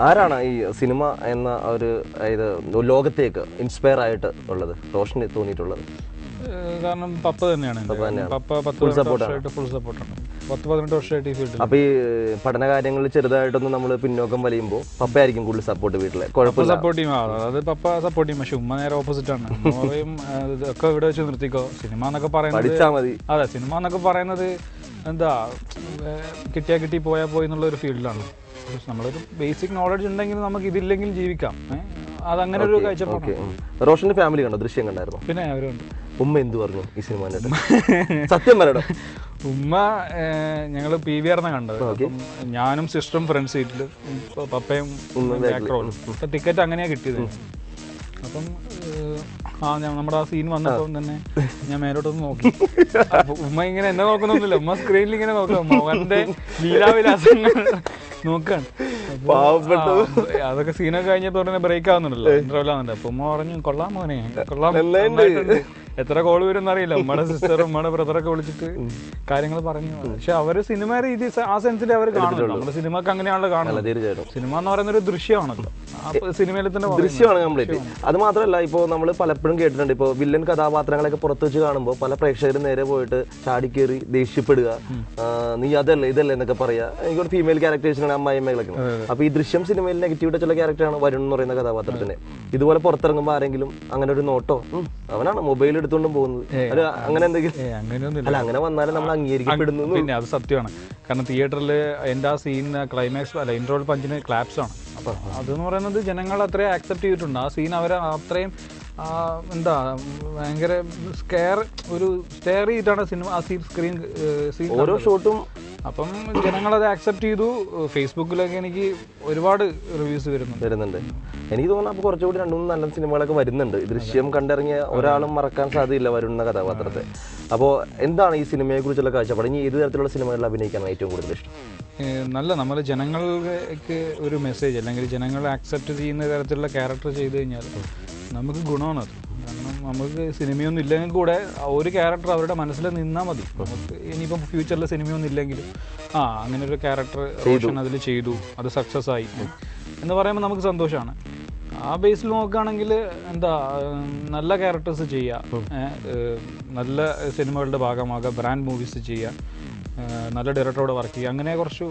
ആരാണ് ഈ സിനിമ എന്ന ഒരു ഇത് ലോകത്തേക്ക് ഇൻസ്പയർ ആയിട്ട് ഉള്ളത് റോഷന് തോന്നിയിട്ടുള്ളത്? കാരണം പപ്പ തന്നെയാണ്. പപ്പ 10-18 വർഷമായിട്ട് ഫുൾ സപ്പോർട്ടാണ്. 10-18 വർഷമായിട്ട് ഈ ഫീൽഡിൽ. അപ്പൊ ഈ പഠന കാര്യങ്ങളിൽ ചെറുതായിട്ടൊന്നും നമ്മൾ പിന്നോക്കം വലിയുമ്പോൾ പപ്പയായിരിക്കും കൂടുതൽ സപ്പോർട്ട് വീട്ടിലെ? കുഴപ്പമില്ല, സപ്പോർട്ട് ചെയ്യും. അതായത് പപ്പ സപ്പോർട്ട് ചെയ്യും. പക്ഷെ ഉമ്മ നേരെ ഓപ്പോസിറ്റ് ആണ്. ഒക്കെ ഇവിടെ വെച്ച് നിർത്തിക്കോ, സിനിമ എന്നൊക്കെ പറയുന്നത് പഠിച്ചാൽ മതി. അതെ, സിനിമ എന്നൊക്കെ പറയുന്നത് എന്താ കിട്ടിയാ കിട്ടി പോയാൽ പോയി എന്നുള്ള ഒരു ഫീൽഡിലാണ്. നമ്മളൊരു ബേസിക് നോളജ് ഉണ്ടെങ്കിൽ നമുക്ക് ഇതില്ലെങ്കിൽ ജീവിക്കാം. അതങ്ങനെ ഒരു കാഴ്ചപ്പാട്. റോഷന്റെ ഫാമിലി കണ്ടോ? ദൃശ്യം കണ്ടായിരുന്നു? പിന്നെ അവരുണ്ട്. ഉമ്മ എന്ത് പറഞ്ഞു ഈ സിനിമ? സത്യം പറയണം. ഉമ്മ ഞങ്ങൾ PVR കണ്ടത്. ഞാനും സിസ്റ്ററും ഫ്രണ്ട് സീറ്റിൽ, പപ്പയും ബാക്ക്റോളും. ടിക്കറ്റ് അങ്ങനെയാ കിട്ടിയത്. അപ്പം നമ്മുടെ ആ സീൻ വന്നപ്പം തന്നെ ഞാൻ മേലോട്ടൊന്ന് നോക്കി. ഉമ്മ ഇങ്ങനെ എന്നെ നോക്കുന്നൊന്നുമില്ല, ഉമ്മ സ്ക്രീനിൽ ഇങ്ങനെ നോക്കാം. മോഹന്റെ ലീലാവിലാസങ്ങൾ നോക്കാണ്. അതൊക്കെ സീനൊക്കെ കഴിഞ്ഞപ്പോൾ ഉടനെ ബ്രേക്ക് ആവുന്നുണ്ടല്ലോ, ഇന്റർവെൽ ആവുന്നുണ്ട്. അപ്പൊ ഉമ്മ പറഞ്ഞു, കൊള്ളാം മോനെ, കൊള്ളാം. എത്ര കോൾ വരുമെന്ന് അറിയില്ല. ഉമ്മയുടെ സിസ്റ്ററും ഉമ്മയുടെ ബ്രദറൊക്കെ വിളിച്ചിട്ട് കാര്യങ്ങൾ പറഞ്ഞു. പക്ഷെ അവര് സിനിമ രീതി ആ സെൻസിൽ അവർ കാണുന്നുണ്ട്. നമ്മുടെ സിനിമക്ക് അങ്ങനെയാണല്ലോ കാണുന്നത്. സിനിമ എന്ന് പറയുന്ന ഒരു ദൃശ്യമാണല്ലോ, സിനിമയിൽ തന്നെ ദൃശ്യമാണ് കംപ്ലീറ്റ്. അത് മാത്രമല്ല, ഇപ്പോൾ നമ്മൾ പലപ്പോഴും കേട്ടിട്ടുണ്ട്, ഇപ്പോൾ വില്ലൻ കഥാപാത്രങ്ങളൊക്കെ പുറത്തു വെച്ച് കാണുമ്പോൾ പല പ്രേക്ഷകരും നേരെ പോയിട്ട് ചാടിക്കേറി ദേഷ്യപ്പെടുക, നീ അതല്ലേ ഇതല്ലേ എന്നൊക്കെ പറയാ. എനിക്കൊരു ഫീമെയിൽ ക്യാരക്ടേഴ്സിനാണ് അമ്മായിമ്മകളൊക്കെ. അപ്പൊ ഈ ദൃശ്യം സിനിമയിൽ നെഗറ്റീവ് ടച്ചുള്ള ക്യാരക്ടറാണ് വരുൺ എന്ന് പറയുന്ന കഥാപാത്രത്തിന്. ഇതുപോലെ പുറത്തിറങ്ങുമ്പോൾ ആരെങ്കിലും അങ്ങനെ ഒരു നോട്ടോ, അവനാണ് മൊബൈൽ എടുത്തുകൊണ്ടും പോകുന്നത്, അങ്ങനെ എന്തെങ്കിലും? അല്ല, അങ്ങനെ വന്നാലും നമ്മൾ അംഗീകരിക്കപ്പെടുന്നു. പിന്നെ അത് സത്യമാണ്. കാരണം തിയേറ്ററിൽ എൻ്റെ ആ സീൻ ക്ലൈമാക്സ് അല്ല, ഇൻട്രോൾ പഞ്ചിന് ക്ലാപ്സ് ആണ്. അപ്പം അതെന്ന് പറയുന്നത് ജനങ്ങൾ അത്രയും ആക്സെപ്റ്റ് ചെയ്തിട്ടുണ്ട്. ആ സീൻ അവർ അത്രയും എന്താ ഭയങ്കര സ്റ്റെയർ ചെയ്തിട്ടാണ് സിനിമ ആ സ്ക്രീൻ ഓരോ ഷോട്ടും. അപ്പം ജനങ്ങളത് ആക്സെപ്റ്റ് ചെയ്തു. ഫേസ്ബുക്കിലൊക്കെ എനിക്ക് ഒരുപാട് റിവ്യൂസ് വരുന്നുണ്ട്. എനിക്ക് തോന്നുന്നു അപ്പോൾ കുറച്ചുകൂടി 2-3 നല്ല സിനിമകളൊക്കെ വരുന്നുണ്ട്. ദൃശ്യം കണ്ടിറങ്ങിയ ഒരാളും മറക്കാൻ സാധ്യതയില്ല വരുന്ന കഥാപാത്രത്തെ. അപ്പോൾ എന്താണ് ഈ സിനിമയെ കുറിച്ചുള്ള കാഴ്ചപ്പാട്? ഇനി ഏത് തരത്തിലുള്ള സിനിമകളിൽ അഭിനയിക്കാനാണ് ഏറ്റവും കൂടുതൽ ഇഷ്ടം? നല്ല നമ്മൾ ജനങ്ങൾക്ക് ഒരു മെസ്സേജ്, അല്ലെങ്കിൽ ജനങ്ങളെ ആക്സെപ്റ്റ് ചെയ്യുന്ന തരത്തിലുള്ള ക്യാരക്ടർ ചെയ്ത് കഴിഞ്ഞാൽ നമുക്ക് ഗുണമാണത്. കാരണം നമുക്ക് സിനിമയൊന്നും ഇല്ലെങ്കിൽ കൂടെ ഒരു ക്യാരക്ടർ അവരുടെ മനസ്സിൽ നിന്നാൽ മതി. നമുക്ക് ഇനിയിപ്പം ഫ്യൂച്ചറിൽ സിനിമയൊന്നും ഇല്ലെങ്കിലും അങ്ങനെ ഒരു ക്യാരക്ടർ അതിൽ ചെയ്തു, അത് സക്സസ് ആയി എന്ന് പറയുമ്പോൾ നമുക്ക് സന്തോഷമാണ്. ആ ബേസിൽ നോക്കുകയാണെങ്കിൽ എന്താ, നല്ല ക്യാരക്ടേഴ്സ് ചെയ്യുക, നല്ല സിനിമകളുടെ ഭാഗമാകുക, ബ്രാൻഡ് മൂവീസ് ചെയ്യുക, നല്ല ഡയറക്ടറോട് വർക്ക് ചെയ്യുക, അങ്ങനെ കുറച്ച്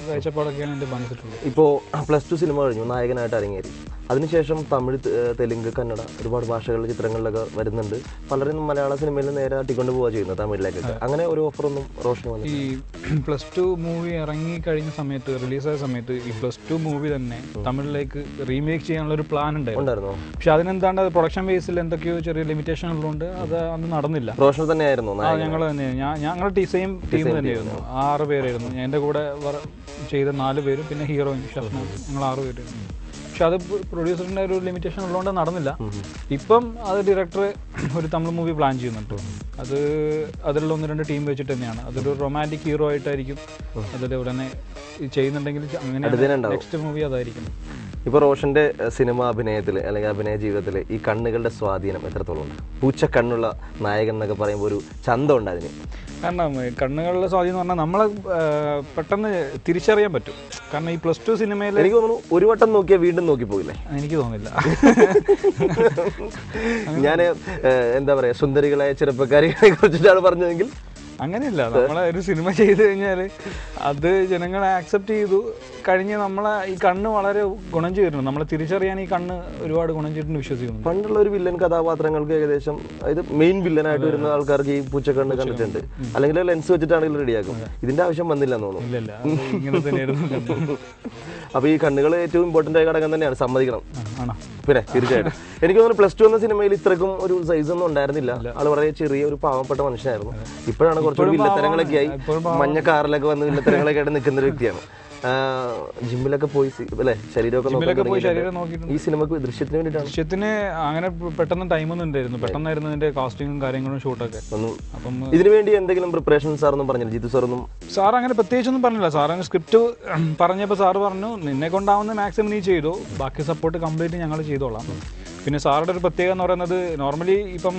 കാഴ്ചപ്പാടൊക്കെയാണ് എൻ്റെ മനസ്സിലുള്ളത്. ഇപ്പോൾ +2 സിനിമ കഴിഞ്ഞു, നായകനായിട്ട് അരങ്ങേറി. അതിനുശേഷം തമിഴ്, തെലുങ്ക്, കന്നഡ ഒരുപാട് ഭാഷകളിലെ ചിത്രങ്ങളിലൊക്കെ വരുന്നുണ്ട്. പലരും മലയാള സിനിമയിൽ നേരെ തട്ടിക്കൊണ്ട് പോവുക ചെയ്യുന്നത് തമിഴിലേക്കൊക്കെ. അങ്ങനെ ഒരു ഓഫറൊന്നും റോഷന് വന്നു? ഈ +2 മൂവി ഇറങ്ങി കഴിഞ്ഞ സമയത്ത്, റിലീസായ സമയത്ത് ഈ +2 മൂവി തന്നെ തമിഴിലേക്ക് റീമേക്ക് ചെയ്യാനുള്ള ഒരു പ്ലാൻ ഉണ്ടായിരുന്നു. പക്ഷെ അതിനെന്താണ്ട് പ്രൊഡക്ഷൻ ബേസിൽ എന്തൊക്കെയോ ചെറിയ ലിമിറ്റേഷൻ ഉള്ളതുകൊണ്ട് അത് അന്ന് നടന്നില്ല. റോഷൻ തന്നെയായിരുന്നു ഞങ്ങൾ തന്നെയാണ്. ഞങ്ങളുടെ സെയിം ടീം തന്നെയായിരുന്നു. 6 പേരായിരുന്നു. എൻ്റെ കൂടെ ചെയ്ത 4 പേരും, പിന്നെ ഹീറോയിൻ ഷഫ്ന, ഞങ്ങൾ 6 പേരായിരുന്നു. പക്ഷെ അത് പ്രൊഡ്യൂസറിൻ്റെ ഒരു ലിമിറ്റേഷൻ ഉള്ളതുകൊണ്ട് നടന്നില്ല. ഇപ്പം അത് ഡയറക്ടർ ഒരു തമിഴ് മൂവി പ്ലാൻ ചെയ്യുന്നുണ്ട്. അതിലുള്ള 1-2 ടീം വെച്ചിട്ട് തന്നെയാണ്. അതൊരു റൊമാൻറ്റിക് ഹീറോ ആയിട്ടായിരിക്കും അതിൽ ഉടനെ ചെയ്യുന്നുണ്ടെങ്കിൽ. അങ്ങനെ നെക്സ്റ്റ് മൂവി അതായിരിക്കും. ഇപ്പോൾ റോഷന്റെ സിനിമ അഭിനയത്തിൽ അല്ലെങ്കിൽ അഭിനയ ജീവിതത്തിൽ ഈ കണ്ണുകളുടെ സ്വാധീനം എത്രത്തോളം ഉണ്ട്? പൂച്ചക്കണ്ണുള്ള നായകൻ എന്നൊക്കെ പറയുമ്പോൾ ഒരു ചന്തം ഉണ്ട് അതിന്. കാരണം കണ്ണുകളുടെ സ്വാധീനം എന്ന് പറഞ്ഞാൽ നമ്മളെ പെട്ടെന്ന് തിരിച്ചറിയാൻ പറ്റും. കാരണം ഈ +2 സിനിമയിൽ എനിക്ക് തോന്നുന്നു ഒരു വട്ടം നോക്കിയാൽ വീണ്ടും നോക്കി പോകില്ലേ? എനിക്ക് തോന്നില്ല. ഞാൻ എന്താ പറയാ, സുന്ദരികളായ ചെറുപ്പക്കാരെ കുറിച്ചിട്ടാണ് പറഞ്ഞതെങ്കിൽ അങ്ങനെയല്ല. നമ്മളെ ഒരു സിനിമ ചെയ്ത് കഴിഞ്ഞാൽ അത് ജനങ്ങളെ ആക്സെപ്റ്റ് ചെയ്തു കഴിഞ്ഞ് നമ്മളെ ഈ കണ്ണ് വളരെ ഗുണം ചെയ്തിട്ടുണ്ട്. നമ്മളെ തിരിച്ചറിയാൻ ഈ കണ്ണ് ഒരുപാട് ഗുണം ചെയ്തിട്ടുണ്ട് വിശ്വസിക്കുന്നു. പണ്ടുള്ള ഒരു വില്ലൻ കഥാപാത്രങ്ങൾക്ക് ഏകദേശം അതായത് മെയിൻ വില്ലനായിട്ട് വരുന്ന ആൾക്കാർക്ക് ഈ പൂച്ചക്കണ്ണ് കണ്ടിട്ടുണ്ട്, അല്ലെങ്കിൽ ലെൻസ് വെച്ചിട്ടാണെങ്കിൽ റെഡിയാക്കും. ഇതിന്റെ ആവശ്യം വന്നില്ല എന്ന് തോന്നുന്നു. ഇല്ല, ഇങ്ങനെ തന്നെയായിരുന്നു. അപ്പൊ ഈ കണ്ണുകൾ ഏറ്റവും ഇമ്പോർട്ടന്റ് ആയ ഘടകം തന്നെയാണ്, സമ്മതിക്കണം. പിന്നെ തീർച്ചയായിട്ടും എനിക്ക് തോന്നുന്നു +2 എന്ന സിനിമയിൽ ഇത്രക്കും ഒരു സൈസ് ഒന്നും ഉണ്ടായിരുന്നില്ല. ആൾ വളരെ ചെറിയ ഒരു പാവപ്പെട്ട മനുഷ്യനായിരുന്നു. ഇപ്പോഴാണ് കുറച്ചുകൂടി വില്ലത്തരങ്ങളൊക്കെ ആയി, മഞ്ഞ കാറിലൊക്കെ വന്ന് വില്ലത്തരങ്ങളൊക്കെ ആയിട്ട് നിൽക്കുന്ന ഒരു വ്യക്തിയാണ്. ജിമ്മിലൊക്കെ പോയി അല്ലെ, ശരീരമൊക്കെ ഈ സിനിമക്ക് ദൃശ്യത്തിന് വേണ്ടിയിട്ടാണ്. ദൃശ്യത്തിന് അങ്ങനെ പെട്ടെന്ന് ടൈമൊന്നും ഉണ്ടായിരുന്നു. പെട്ടെന്നായിരുന്നു ഇതിന്റെ കാസ്റ്റിംഗും കാര്യങ്ങളും ഷൂട്ടൊക്കെ. അപ്പം ഇതിനു വേണ്ടി എന്തെങ്കിലും പ്രിപ്പറേഷൻ സാറൊന്നും പറഞ്ഞില്ല? ജിത്തു സാറൊന്നും? സാർ അങ്ങനെ പ്രത്യേകിച്ചൊന്നും പറഞ്ഞില്ല. സാർ അങ്ങനെ സ്ക്രിപ്റ്റ് പറഞ്ഞപ്പോൾ സാറ് പറഞ്ഞു, നിന്നെ കൊണ്ടാവുന്ന മാക്സിമം നീ ചെയ്തു, ബാക്കി സപ്പോർട്ട് കംപ്ലീറ്റ് ഞങ്ങൾ ചെയ്തോളാം. പിന്നെ സാറുടെ ഒരു പ്രത്യേകത എന്ന് പറയുന്നത്, നോർമലി ഇപ്പം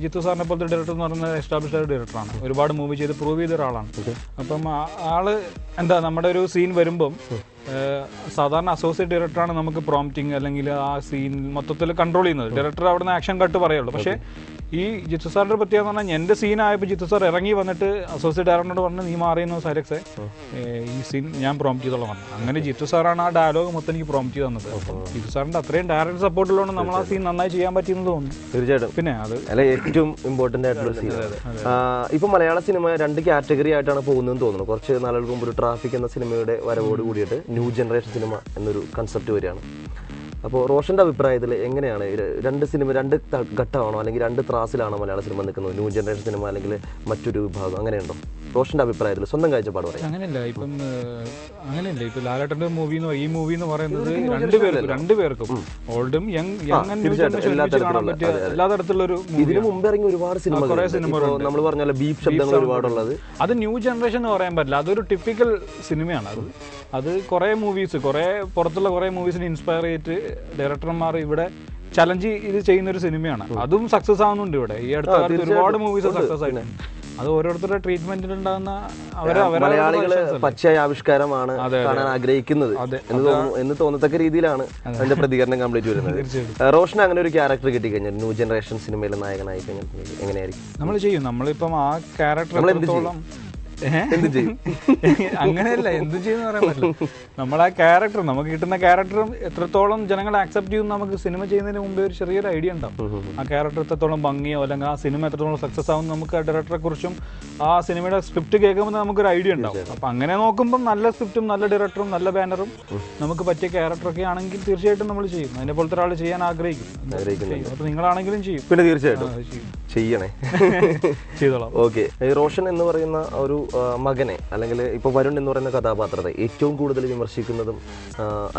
ജിത്തു സാറിനെ പോലത്തെ ഡയറക്ടർ എന്ന് പറയുന്നത് എസ്റ്റാബ്ലിഷ്ഡ് ഡയറക്ടറാണ്. ഒരുപാട് മൂവി ചെയ്ത് പ്രൂവ് ചെയ്ത ഒരാളാണ്. അപ്പം ആള് എന്താ നമ്മുടെ ഒരു സീൻ വരുമ്പം സാധാരണ അസോസിയേറ്റ് ഡയറക്ടറാണ് നമുക്ക് പ്രോംപ്റ്റിങ് അല്ലെങ്കിൽ ആ സീൻ മൊത്തത്തിൽ കൺട്രോൾ ചെയ്യുന്നത്. ഡയറക്ടർ അവിടെ നിന്ന് ആക്ഷൻ കട്ട് പറയുള്ളൂ. പക്ഷേ ഈ ജിത്തു സാറിൻ്റെ പ്രത്യേകത എന്ന് പറഞ്ഞാൽ എൻ്റെ സീനായപ്പോൾ ജിത്തു സാർ ഇറങ്ങി വന്നിട്ട് അസോസിയേറ്റ് ഡയറക്ടറോട് പറഞ്ഞ് നീ മാറിയെന്നോ സൈലക്സേ ഈ സീൻ ഞാൻ പ്രോംപ്റ്റ് ചെയ്തോളാം പറഞ്ഞു. അങ്ങനെ ജിത്തു സാറാണ് ആ ഡയലോഗ് മൊത്തം എനിക്ക് പ്രോംപ്റ്റ് ചെയ്ത് തന്നത്. അപ്പം ജിത്തു സാറിൻ്റെ അത്രയും ഡയറക്ടർ സപ്പോർട്ടുള്ളതുകൊണ്ട് നമ്മൾ ആ സീൻ നന്നായി ചെയ്യാൻ പറ്റിയെന്ന് തോന്നുന്നു. തീർച്ചയായിട്ടും. പിന്നെ അത് അല്ല ഏറ്റവും ഇമ്പോർട്ടൻ്റ് ആയിട്ടുള്ള സീൻ. ഇപ്പം മലയാള സിനിമ 2 കാറ്റഗറി ആയിട്ടാണ് പോകുന്നതെന്ന് തോന്നുന്നു. കുറച്ച് നാളുകൾക്ക് മുമ്പ് ഒരു ട്രാഫിക് എന്ന സിനിമയുടെ വരവോട് കൂടിയിട്ട് ന്യൂ ജനറേഷൻ സിനിമ എന്നൊരു കൺസെപ്റ്റ് വരികയാണ്. അപ്പോൾ റോഷൻ്റെ അഭിപ്രായത്തിൽ എങ്ങനെയാണ് 2 സിനിമ 2 ഘട്ടമാണോ അല്ലെങ്കിൽ 2 ത്രാസിലാണോ മലയാള സിനിമ നിൽക്കുന്നത്? ന്യൂ ജനറേഷൻ സിനിമ അല്ലെങ്കിൽ മറ്റൊരു വിഭാഗം അങ്ങനെയുണ്ടോ? റോഷൻ്റെ അഭിപ്രായത്തിൽ സ്വന്തം കാഴ്ചപ്പാട് പറയാം. അങ്ങനെയല്ല. ഇപ്പം ലാലേട്ടൻ്റെ ഈ മൂവി എന്ന് പറയുന്നത് രണ്ടുപേർക്കും ഓൾഡും യങ് കാണാൻ പറ്റിയ എല്ലാ തരത്തിലുള്ള ഒരു ഇതിനു മുമ്പ് ഇറങ്ങി ഒരുപാട് സിനിമകൾ നമ്മൾ പറഞ്ഞ ബീഫ് ശബ്ദങ്ങൾ ഒരുപാടുള്ളത്. അത് ന്യൂ ജനറേഷൻ എന്ന് പറയാൻ പറ്റില്ല. അതൊരു ടിപ്പിക്കൽ സിനിമയാണ്. അത് കുറേ മൂവീസ് പുറത്തുള്ള കുറേ മൂവീസിന് ഇൻസ്പയർ ചെയ്തിട്ട് ഡയറക്ടർമാർ ഇവിടെ ചലഞ്ച് ഇത് ചെയ്യുന്നൊരു സിനിമയാണ്. അതും സക്സസ് ആവുന്നുണ്ട് ഇവിടെ. ഈ അടുത്ത കാലത്ത് ഒരുപാട് മൂവീസ് സക്സസ് ആയിട്ടുണ്ട്. അത് ഓരോരുത്തരുടെ ട്രീറ്റ്മെന്റിൽ ഉണ്ടാകുന്ന മലയാളികള് പച്ചയായ ആവിഷ്കാരമാണ് കാണാൻ ആഗ്രഹിക്കുന്നത് എന്ന് തോന്നത്തക്ക രീതിയിലാണ് അതിന്റെ പ്രതികരണം കംപ്ലീറ്റ് വരുന്നത്. റോഷന് അങ്ങനെ ഒരു ക്യാരക്ടർ കിട്ടിക്കഴിഞ്ഞാൽ ന്യൂ ജനറേഷൻ സിനിമയിലെ നായകനായി കഴിഞ്ഞാൽ എങ്ങനെയായിരിക്കും? നമ്മൾ ചെയ്യും. നമ്മളിപ്പം ആ ക്യാരക്ടർ അങ്ങനെയല്ല എന്ത് ചെയ്യുന്ന പറയാൻ പറ്റില്ല. നമ്മൾ ആ ക്യാരക്ടർ നമുക്ക് കിട്ടുന്ന ക്യാരക്ടറും എത്രത്തോളം ജനങ്ങൾ ആക്സെപ്റ്റ് ചെയ്യും നമുക്ക് സിനിമ ചെയ്യുന്നതിന് മുമ്പേ ഒരു ചെറിയൊരു ഐഡിയ ഉണ്ടാവും. ആ ക്യാരക്ടർ എത്രത്തോളം ഭംഗിയോ അല്ലെങ്കിൽ ആ സിനിമ എത്രത്തോളം സക്സസ് ആവും നമുക്ക് ആ ഡയറക്ടറെ കുറിച്ചും ആ സിനിമയുടെ സ്ക്രിപ്റ്റ് കേൾക്കുമ്പോൾ നമുക്കൊരു ഐഡിയ ഉണ്ടാവും. അപ്പം അങ്ങനെ നോക്കുമ്പോൾ നല്ല സ്ക്രിപ്റ്റും നല്ല ഡയറക്ടറും നല്ല ബാനറും നമുക്ക് പറ്റിയ ക്യാരക്ടറൊക്കെ ആണെങ്കിൽ തീർച്ചയായിട്ടും നമ്മൾ ചെയ്യും. അതിനെ പോലത്തെ ഒരാൾ ചെയ്യാൻ ആഗ്രഹിക്കും. അപ്പോൾ നിങ്ങളാണെങ്കിലും ചെയ്യും. പിന്നെ തീർച്ചയായിട്ടും ചെയ്യണേ, ചെയ്തോളാം. ഓക്കെ. റോഷൻ എന്ന് പറയുന്ന ഒരു മകനെ അല്ലെങ്കിൽ ഇപ്പോൾ വരുൺ എന്ന് പറയുന്ന കഥാപാത്രത്തെ ഏറ്റവും കൂടുതൽ വിമർശിക്കുന്നതും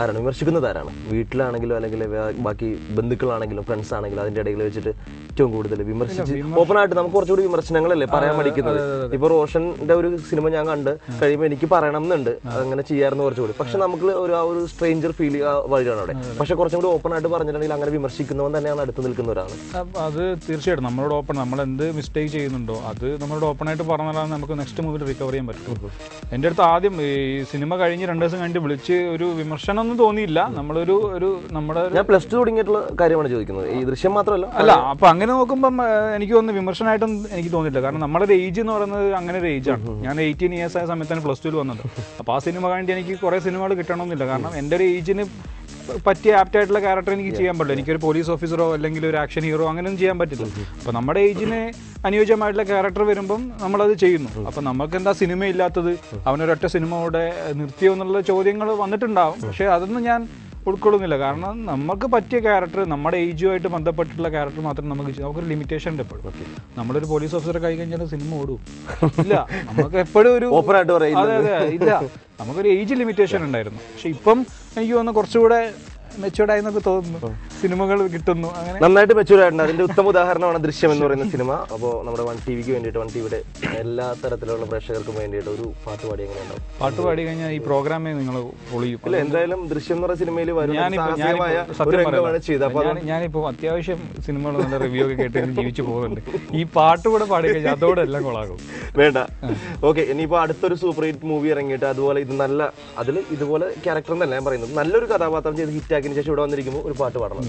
ആരാണ്? വീട്ടിലാണെങ്കിലും അല്ലെങ്കിൽ ബാക്കി ബന്ധുക്കളാണെങ്കിലും ഫ്രണ്ട്സ് ആണെങ്കിലും അതിൻ്റെ ഇടയിൽ വെച്ചിട്ട് ഏറ്റവും കൂടുതൽ വിമർശിച്ച് ഓപ്പണായിട്ട് നമുക്ക് കുറച്ചുകൂടി വിമർശനങ്ങളല്ലേ പറയാൻ പഠിക്കുന്നത്. ഇപ്പൊ റോഷന്റെ ഒരു സിനിമ ഞാൻ കണ്ട് കഴിയുമ്പോൾ എനിക്ക് പറയണം എന്നുണ്ട് അങ്ങനെ ചെയ്യാറുണ്ട് കുറച്ചുകൂടി. പക്ഷെ നമുക്ക് ഒരു സ്ട്രേഞ്ചർ ഫീൽ വഴിയാണ് അവിടെ. പക്ഷെ കുറച്ചും കൂടി ഓപ്പൺ ആയിട്ട് പറഞ്ഞിട്ടുണ്ടെങ്കിൽ അങ്ങനെ വിമർശിക്കുന്നവൻ തന്നെയാണ് അടുത്ത് നിൽക്കുന്ന ഒരാൾ. അത് തീർച്ചയായിട്ടും നമ്മളോട് ഓപ്പൺ, നമ്മൾ എന്ത് മിസ്റ്റേക്ക് ചെയ്യുന്നുണ്ടോ അത് നമ്മളോട് ഓപ്പൺ ആയിട്ട് പറഞ്ഞാലാണ് നമുക്ക് നെക്സ്റ്റ് മൂവിൽ റിക്കവർ ചെയ്യാൻ പറ്റും. എൻ്റെ അടുത്ത് ആദ്യം ഈ സിനിമ കഴിഞ്ഞ് 2 ദിവസം കഴിഞ്ഞിട്ട് വിളിച്ച് ഒരു വിമർശനം ഒന്നും തോന്നിയില്ല. നമ്മുടെ ഞാൻ +2 തുടങ്ങിയിട്ടുള്ള കാര്യമാണ് ചോദിക്കുന്നത്, ഈ ദൃശ്യം മാത്രമല്ല. അല്ല, അപ്പൊ അങ്ങനെ നോക്കുമ്പം എനിക്ക് തോന്നുന്നു വിമർശനമായിട്ടും എനിക്ക് തോന്നിയില്ല. കാരണം നമ്മുടെ ഒരു ഏജ് എന്ന് പറയുന്നത് അങ്ങനെ ഒരു ഏജാണ്. ഞാൻ 18 ഇയേഴ്സ് ആയ സമയത്താണ് +2 വന്നത്. അപ്പോൾ ആ സിനിമ കഴിഞ്ഞിട്ട് എനിക്ക് കുറേ സിനിമകൾ കിട്ടണമെന്നില്ല. കാരണം എൻ്റെ ഒരു ഏജിന് പറ്റിയ ആപ്റ്റായിട്ടുള്ള ക്യാരക്ടർ എനിക്ക് ചെയ്യാൻ പറ്റില്ല. എനിക്കൊരു പോലീസ് ഓഫീസറോ അല്ലെങ്കിൽ ഒരു ആക്ഷൻ ഹീറോ അങ്ങനെയൊന്നും ചെയ്യാൻ പറ്റില്ല. അപ്പോൾ നമ്മുടെ ഏജിന് അനുയോജ്യമായിട്ടുള്ള ക്യാരക്ടർ വരുമ്പം നമ്മളത് ചെയ്യുന്നു. അപ്പം നമുക്ക് എന്താ സിനിമ ഇല്ലാത്തത്, അവനൊരൊറ്റ സിനിമ കൂടെ നിർത്തിയോ എന്നുള്ള ചോദ്യങ്ങൾ വന്നിട്ടുണ്ടാവും. പക്ഷേ അതൊന്നും ഞാൻ ഉൾക്കൊള്ളുന്നില്ല. കാരണം നമുക്ക് പറ്റിയ ക്യാരക്ടർ നമ്മുടെ ഏജുമായിട്ട് ബന്ധപ്പെട്ടുള്ള ക്യാരക്ടർ മാത്രം നമുക്കൊരു ലിമിറ്റേഷൻ ഉണ്ട് എപ്പോഴും. നമ്മളൊരു പോലീസ് ഓഫീസറെ കൈ കഴിഞ്ഞാൽ സിനിമ ഓടും ഇല്ല. നമുക്ക് എപ്പോഴും ഒരു ഇല്ല, നമുക്കൊരു ഏജ് ലിമിറ്റേഷൻ ഉണ്ടായിരുന്നു. പക്ഷെ ഇപ്പം എനിക്ക് തോന്നുന്നു കുറച്ചുകൂടെ മെച്ചൂർഡ് ആയെന്നൊക്കെ തോന്നുന്നു. സിനിമകൾ കിട്ടുന്നു, അങ്ങനെ നന്നായിട്ട് മെച്ചൂർഡ് ആയിട്ടുണ്ട്. അതിന്റെ ഉത്തമ ഉദാഹരണമാണ് ദൃശ്യം എന്ന് പറയുന്ന സിനിമ. അപ്പോൾ നമ്മുടെ 1TV വേണ്ടിയിട്ട് 1TVയുടെ എല്ലാ തരത്തിലുള്ള പ്രേക്ഷകർക്കും വേണ്ടിയിട്ട് ഒരു പാട്ട് പാടി എങ്ങനെ ഉണ്ടാവും? പാട്ട് പാടി കഴിഞ്ഞാൽ ഈ പ്രോഗ്രാമേ നിങ്ങൾ പൊളിയും. ഇല്ല, എന്തായാലും ദൃശ്യം എന്ന് പറയുന്ന സിനിമയിൽ ഞാനിപ്പോൾ അത്യാവശ്യം സിനിമകൾ നല്ല റിവ്യൂ ഒക്കെ കേട്ട് ജീവിച്ചു പോകുന്നുണ്ട്. ഈ പാട്ട് കൂടെ പാടി കഴിഞ്ഞാൽ അതോടെ എല്ലാം കൊളാകും. വേണ്ട, ഓക്കെ. ഇനിയിപ്പോൾ അടുത്തൊരു സൂപ്പർ ഹിറ്റ് മൂവി ഇറങ്ങിയിട്ട് അതുപോലെ ഇത് നല്ല അതിൽ ഇതുപോലെ ക്യാരക്ടർ എന്നല്ല ഞാൻ പറയുന്നത്, നല്ലൊരു കഥാപാത്രം ചെയ്ത് ഹിറ്റാക്കിയതിന് ശേഷം ഇവിടെ വന്നിരിക്കുമ്പോൾ ഒരു പാട്ട് പാടണം.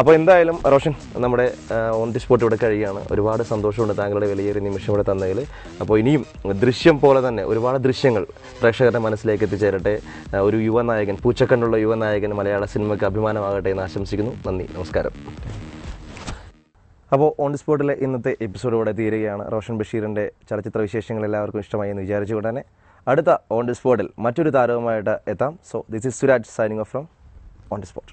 അപ്പോൾ എന്തായാലും റോഷൻ നമ്മുടെ ഓൺ ദി സ്പോട്ട് ഇവിടെ കഴിയുകയാണ്. ഒരുപാട് സന്തോഷമുണ്ട് താങ്കളുടെ വിലയേറിയ നിമിഷം ഇവിടെ തന്നതിൽ. അപ്പോൾ ഇനിയും ദൃശ്യം പോലെ തന്നെ ഒരുപാട് ദൃശ്യങ്ങൾ പ്രേക്ഷകരുടെ മനസ്സിലേക്ക് എത്തിച്ചേരട്ടെ. ഒരു യുവനായകൻ, പൂച്ചക്കണ്ണുള്ള യുവനായകൻ മലയാള സിനിമയ്ക്ക് അഭിമാനമാകട്ടെ എന്ന് ആശംസിക്കുന്നു. നന്ദി, നമസ്കാരം. അപ്പോൾ ഓൺ ദി സ്പോട്ടിലെ ഇന്നത്തെ എപ്പിസോഡ് ഇവിടെ തീരുകയാണ്. റോഷൻ ബഷീറിൻ്റെ ചലച്ചിത്ര വിശേഷങ്ങൾ എല്ലാവർക്കും ഇഷ്ടമായി എന്ന് വിചാരിച്ചുകൊണ്ട് തന്നെ അടുത്ത ഓൺ ദി സ്പോട്ടിൽ മറ്റൊരു താരവുമായിട്ട് എത്താം. So this is Suraj signing off from on the spot.